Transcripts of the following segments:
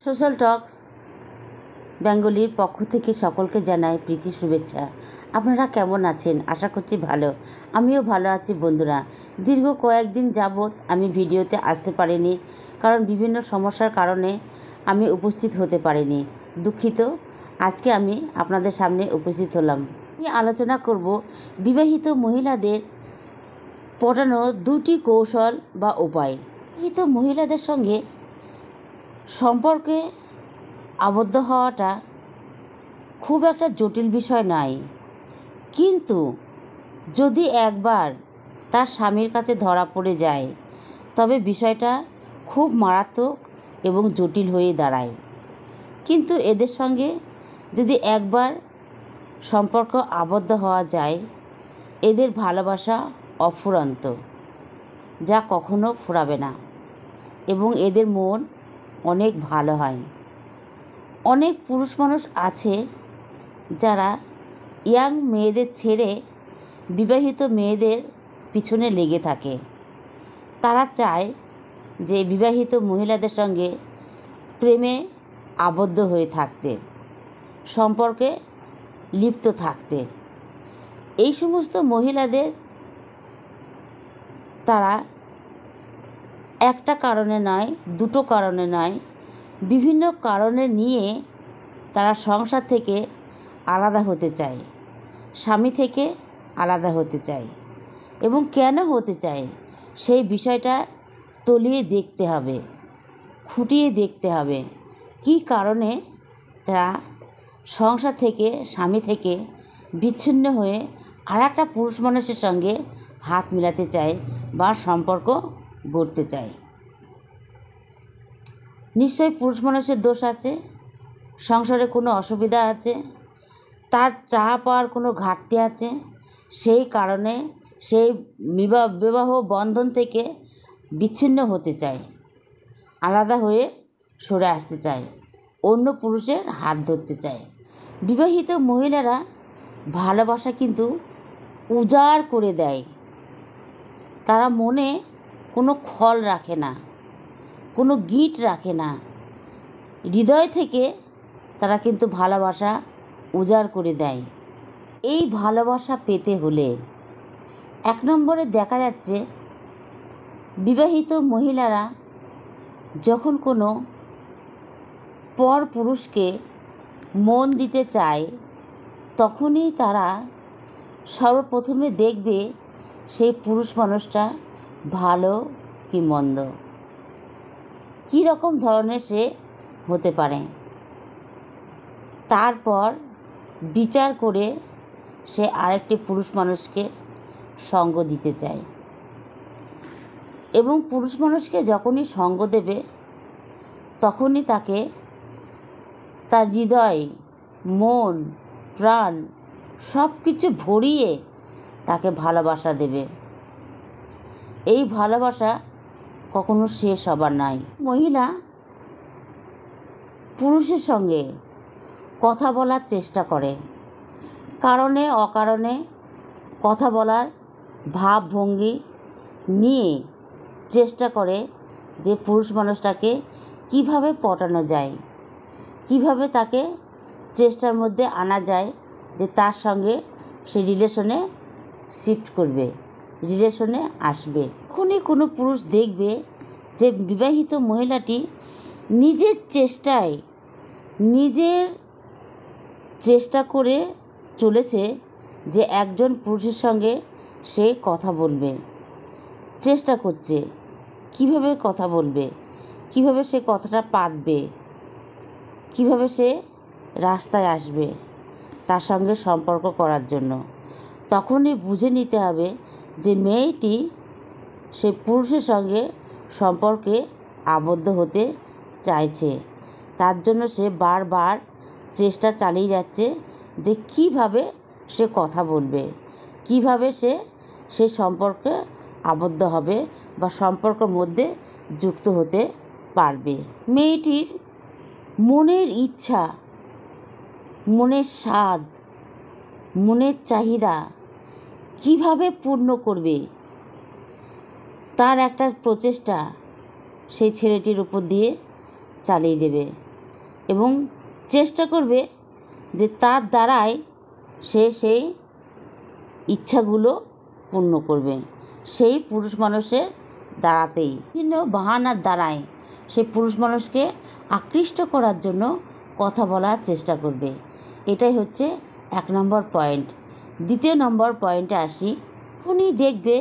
Social টক্স বেঙ্গলির পক্ষ থেকে সকলকে জানাই প্রীতি শুভেচ্ছা। আপনারা কেমন আছেন? আশা করছি ভালো। আমিও ভালো আছি বন্ধুরা। দীর্ঘ কয়েকদিন যাবৎ আমি ভিডিওতে আসতে পারিনি, কারণ বিভিন্ন সমস্যার কারণে আমি উপস্থিত হতে পারিনি। দুঃখিত। আজকে আমি আপনাদের সামনে উপস্থিত হলাম। আমি আলোচনা করব বিবাহিত মহিলাদের পটানোর দুটি কৌশল বা উপায়। বিবাহিত মহিলাদের সঙ্গে সম্পর্কে আবদ্ধ হওয়াটা খুব একটা জটিল বিষয় নয়, কিন্তু যদি একবার তার স্বামীর কাছে ধরা পড়ে যায় তবে বিষয়টা খুব মারাত্মক এবং জটিল হয়ে দাঁড়ায়। কিন্তু এদের সঙ্গে যদি একবার সম্পর্ক আবদ্ধ হওয়া যায়, এদের ভালোবাসা অফুরন্ত, যা কখনো ফুরাবে না, এবং এদের মন অনেক ভালো হয়। অনেক পুরুষ মানুষ আছে যারা ইয়াং মেয়েদের ছেড়ে বিবাহিত মেয়েদের পিছনে লেগে থাকে। তারা চায় যে বিবাহিত মহিলাদের সঙ্গে প্রেমে আবদ্ধ হয়ে থাকতে, সম্পর্কে লিপ্ত থাকতে। এই সমস্ত মহিলাদের তারা একটা কারণে নয়, দুটো কারণে নয়, বিভিন্ন কারণে নিয়ে তারা সংসার থেকে আলাদা হতে চায়, স্বামী থেকে আলাদা হতে চায়। এবং কেন হতে চায় সেই বিষয়টা তলিয়ে দেখতে হবে, খুঁটিয়ে দেখতে হবে। কী কারণে তারা সংসার থেকে, স্বামী থেকে বিচ্ছিন্ন হয়ে আর একটা পুরুষ মানুষের সঙ্গে হাত মেলাতে চায় বা সম্পর্ক গড়তে চায়। নিশ্চয়ই পুরুষ মানুষের দোষ আছে, সংসারে কোনো অসুবিধা আছে, তার চাওয়া পাওয়ার কোনো ঘাটতি আছে। সেই কারণে সেই বিবাহ বন্ধন থেকে বিচ্ছিন্ন হতে চায়, আলাদা হয়ে সরে আসতে চায়, অন্য পুরুষের হাত ধরতে চায়। বিবাহিত মহিলারা ভালোবাসা কিন্তু উজাড় করে দেয়। তারা মনে কোনো খল রাখে না, কোনো গিঁট রাখে না। হৃদয় থেকে তারা কিন্তু ভালোবাসা উজাড় করে দেয়। এই ভালোবাসা পেতে হলে এক নম্বরে দেখা যাচ্ছে, বিবাহিত মহিলারা যখন কোনো পর পুরুষকে মন দিতে চায়, তখনই তারা সর্বপ্রথমে দেখবে সেই পুরুষ মানুষটা ভালো কি মন্দ, কী রকম ধরনের সে হতে পারে। তারপর বিচার করে সে আরেকটি পুরুষ মানুষকে সঙ্গ দিতে চায়। এবং পুরুষ মানুষকে যখনই সঙ্গ দেবে, তখনই তাকে তার হৃদয়, মন, প্রাণ সব কিছু ভরিয়ে তাকে ভালোবাসা দেবে। এই ভালোবাসা কখনো শেষ হবার নয়। মহিলা পুরুষের সঙ্গে কথা বলার চেষ্টা করে, কারণে অকারণে কথা বলার ভাবভঙ্গি নিয়ে চেষ্টা করে যে পুরুষ মানুষটাকে কিভাবে পটানো যায়, কিভাবে তাকে চেষ্টার মধ্যে আনা যায় যে তার সঙ্গে সে রিলেশনে শিফট করবে, রিলেশনে আসবে। তখনই কোনো পুরুষ দেখবে যে বিবাহিত মহিলাটি নিজের চেষ্টা করে চলেছে যে একজন পুরুষের সঙ্গে সে কথা বলবে, চেষ্টা করছে কিভাবে কথা বলবে, কিভাবে সে কথাটা পাতবে, কিভাবে সে রাস্তায় আসবে তার সঙ্গে সম্পর্ক করার জন্য। তখনই বুঝে নিতে হবে যে মেয়েটি সে পুরুষের সঙ্গে সম্পর্কে আবদ্ধ হতে চাইছে। তার জন্য সে বারবার চেষ্টা চালিয়ে যাচ্ছে যে কিভাবে সে কথা বলবে, কিভাবে সে সম্পর্কে আবদ্ধ হবে বা সম্পর্কের মধ্যে যুক্ত হতে পারবে। মেয়েটির মনের ইচ্ছা, মনের স্বাদ, মনের চাহিদা কিভাবে পূর্ণ করবে, তার একটা প্রচেষ্টা সেই ছেলেটির উপর দিয়ে চালিয়ে দেবে। এবং চেষ্টা করবে যে তার দ্বারাই সে সেই ইচ্ছাগুলো পূর্ণ করবে, সেই পুরুষ মানুষের দ্বারাতেই। বিভিন্ন বাহানার দ্বারাই সে পুরুষ মানুষকে আকৃষ্ট করার জন্য কথা বলার চেষ্টা করবে। এটাই হচ্ছে 1 নম্বর পয়েন্ট। 2 নম্বর পয়েন্টে আসি। উনি দেখবে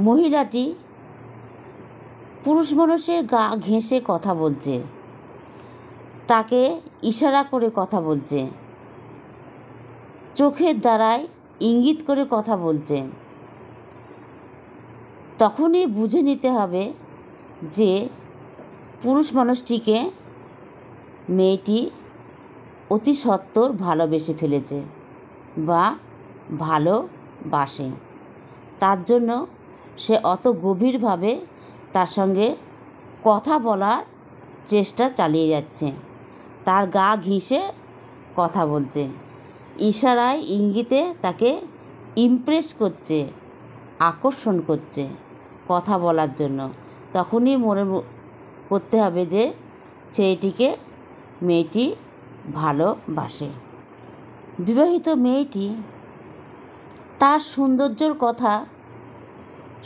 মহিলাটি পুরুষ মানুষের গা ঘেঁষে কথা বলছে, তাকে ইশারা করে কথা বলছে, চোখের দ্বারায় ইঙ্গিত করে কথা বলছে। তখনই বুঝে নিতে হবে যে পুরুষ মানুষটিকে মেয়েটি অতি সত্বর ভালোবেসে ফেলেছে বা ভালোবাসে। তার জন্য সে অত গভীরভাবে তার সঙ্গে কথা বলার চেষ্টা চালিয়ে যাচ্ছে, তার গা ঘেঁষে কথা বলছে, ইশারায় ইঙ্গিতে তাকে ইমপ্রেস করছে, আকর্ষণ করছে কথা বলার জন্য। তখনই মনে করতে হবে যে ছেলেটিকে মেয়েটি ভালোবাসে। বিবাহিত মেয়েটি তার সৌন্দর্যর কথা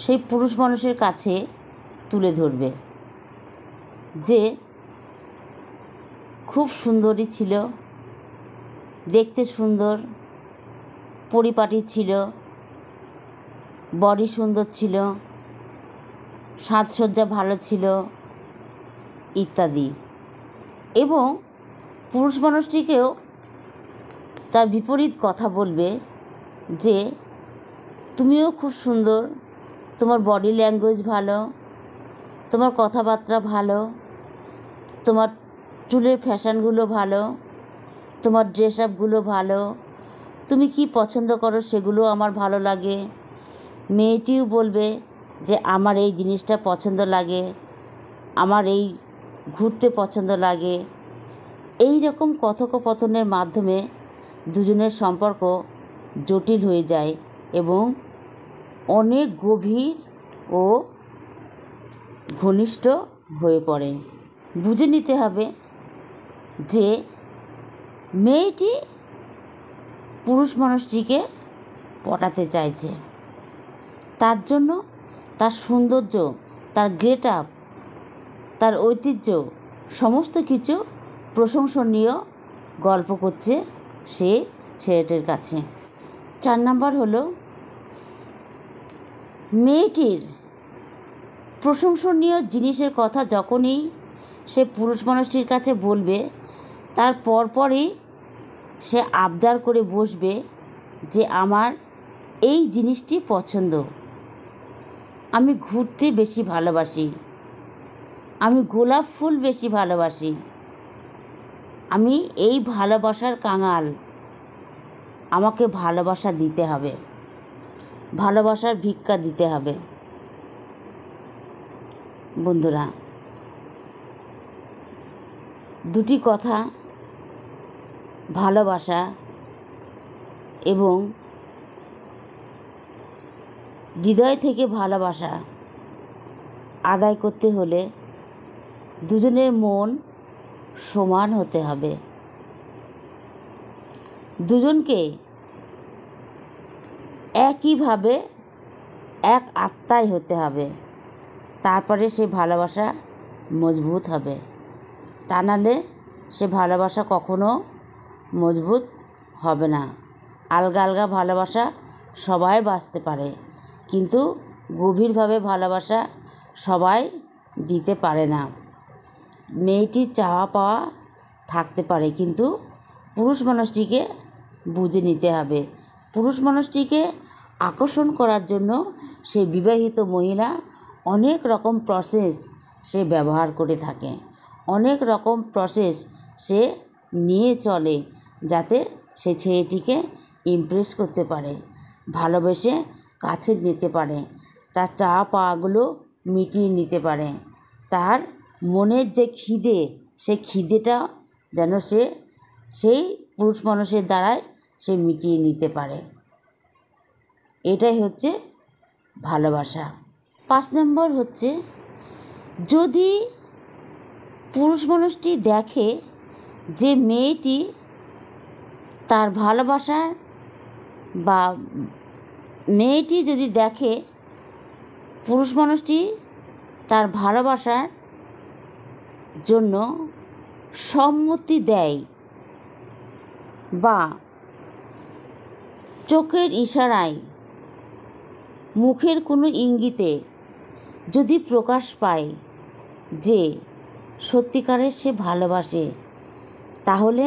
সেই পুরুষ মানুষের কাছে তুলে ধরবে যে খুব সুন্দরী ছিল, দেখতে সুন্দর, পরিপাটি ছিল, বডি সুন্দর ছিল, সাজসজ্জা ভালো ছিল ইত্যাদি। এবং পুরুষ মানুষটিকেও তার বিপরীত কথা বলবে যে তুমিও খুব সুন্দর, তোমার বডি ল্যাঙ্গুয়েজ ভালো, তোমার কথাবার্তা ভালো, তোমার চুলের ফ্যাশনগুলো ভালো, তোমার ড্রেস আপগুলো ভালো, তুমি কি পছন্দ করো সেগুলো আমার ভালো লাগে। মেয়েটিও বলবে যে আমার এই জিনিসটা পছন্দ লাগে, আমার এই ঘুরতে পছন্দ লাগে। এই রকম কথোপকথনের মাধ্যমে দুজনের সম্পর্ক জটিল হয়ে যায় এবং অনেক গভীর ও ঘনিষ্ঠ হয়ে পড়ে। বুঝে নিতে হবে যে মেয়েটি পুরুষ মানুষটিকে পটাতে চাইছে, তার জন্য তার সৌন্দর্য, তার গেট আপ, তার ঐতিহ্য সমস্ত কিছু প্রশংসনীয় গল্প করছে সে ছেলেটির কাছে। 4 নম্বর হলো মেয়েটির প্রশংসনীয় জিনিসের কথা যখনই সে পুরুষ মানুষটির কাছে বলবে, তার পরপরই সে আবদার করে বসবে যে আমার এই জিনিসটি পছন্দ, আমি ঘুরতে বেশি ভালোবাসি, আমি গোলাপ ফুল বেশি ভালোবাসি, আমি এই ভালোবাসার কাঙাল, আমাকে ভালোবাসা দিতে হবে, ভালোবাসার ভিক্ষা দিতে হবে। বন্ধুরা, দুটি কথা, ভালোবাসা এবং হৃদয় থেকে ভালোবাসা আদায় করতে হলে দুজনের মন সমান হতে হবে, দুজনকে একইভাবে এক আত্মায় হতে হবে, তারপরে সে ভালোবাসা মজবুত হবে। তা নাহলে সে ভালোবাসা কখনো মজবুত হবে না। আলগা আলগা ভালোবাসা সবাই বাসতে পারে, কিন্তু গভীরভাবে ভালোবাসা সবাই দিতে পারে না। মেয়েটির চাওয়া পাওয়া থাকতে পারে, কিন্তু পুরুষ মানুষটিকে বুঝে নিতে হবে। পুরুষ মানুষটিকে আকর্ষণ করার জন্য সে বিবাহিত মহিলা অনেক রকম প্রসেস সে ব্যবহার করে থাকে, অনেক রকম প্রসেস সে নিয়ে চলে, যাতে সে ছেলেটিকে ইমপ্রেস করতে পারে, ভালোবেসে কাছে নিতে পারে, তার চাওয়া পাওয়াগুলো মিটিয়ে নিতে পারে, তার মনের যে খিদে, সেই খিদেটা যেন সে সেই পুরুষ মানুষের দ্বারাই সে মিটিয়ে নিতে পারে। এটাই হচ্ছে ভালোবাসা। 5 নম্বর হচ্ছে, যদি পুরুষ মানুষটি দেখে যে মেয়েটি তার ভালোবাসার বা মেয়েটি যদি দেখে পুরুষ মানুষটি তার ভালোবাসার জন্য সম্মতি দেয় বা চোখের ইশারায়, মুখের কোনো ইঙ্গিতে যদি প্রকাশ পায় যে সত্যিকারের সে ভালোবাসে, তাহলে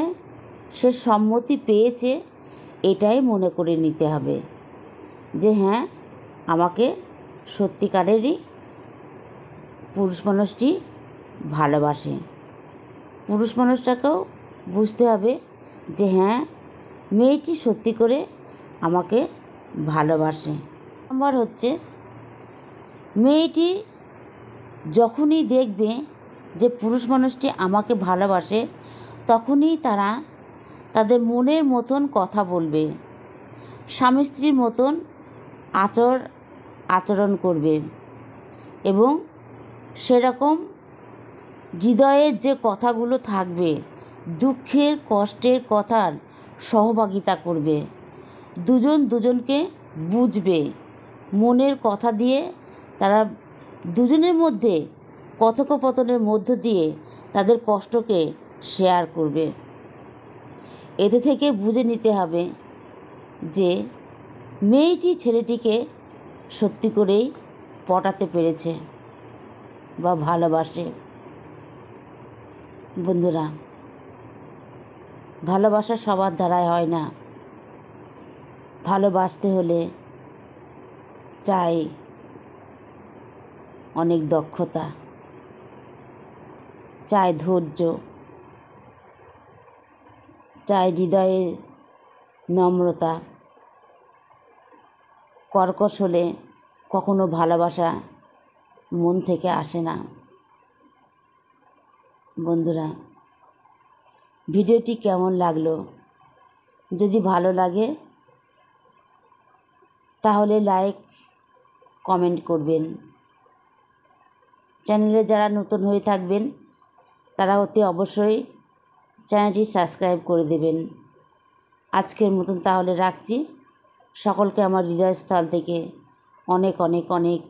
সে সম্মতি পেয়েছে এটাই মনে করে নিতে হবে যে হ্যাঁ, আমাকে সত্যিকারেরই পুরুষ মানুষটি ভালোবাসে। পুরুষ মানুষটাকেও বুঝতে হবে যে হ্যাঁ, মেয়েটি সত্যি করে আমাকে ভালোবাসে। নাম্বার হচ্ছে, মেয়েটি যখনই দেখবে যে পুরুষ মানুষটি আমাকে ভালোবাসে, তখনই তারা তাদের মনের মতন কথা বলবে, স্বামী স্ত্রীর মতন আচরণ করবে এবং সেরকম হৃদয়ের যে কথাগুলো থাকবে, দুঃখের কষ্টের কথার সহভাগিতা করবে, দুজন দুজনকে বুঝবে, মনের কথা দিয়ে তারা দুজনের মধ্যে কথোপকথনের মধ্য দিয়ে তাদের কষ্টকে শেয়ার করবে। এতে থেকে বুঝে নিতে হবে যে মেয়েটি ছেলেটিকে সত্যি করেই পটাতে পেরেছে বা ভালোবাসে। বন্ধুরা, ভালোবাসা সবার দ্বারাই হয় না। ভালোবাসতে হলে চাই অনেক দক্ষতা, চাই ধৈর্য, চাই হৃদয়ের নম্রতা। কর্কশ হলে কখনো ভালোবাসা মন থেকে আসে না। বন্ধুরা, ভিডিওটি কেমন লাগলো? যদি ভালো লাগে তাহলে লাইক কমেন্ট করবেন। চ্যানেলে যারা নতুন হয়ে থাকবেন তারা অতি অবশ্যই চ্যানেলটি সাবস্ক্রাইব করে দেবেন। আজকের মতন তাহলে রাখছি। সকলকে আমার হৃদয়স্থল থেকে অনেক অনেক অনেক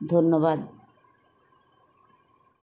ধন্যবাদ।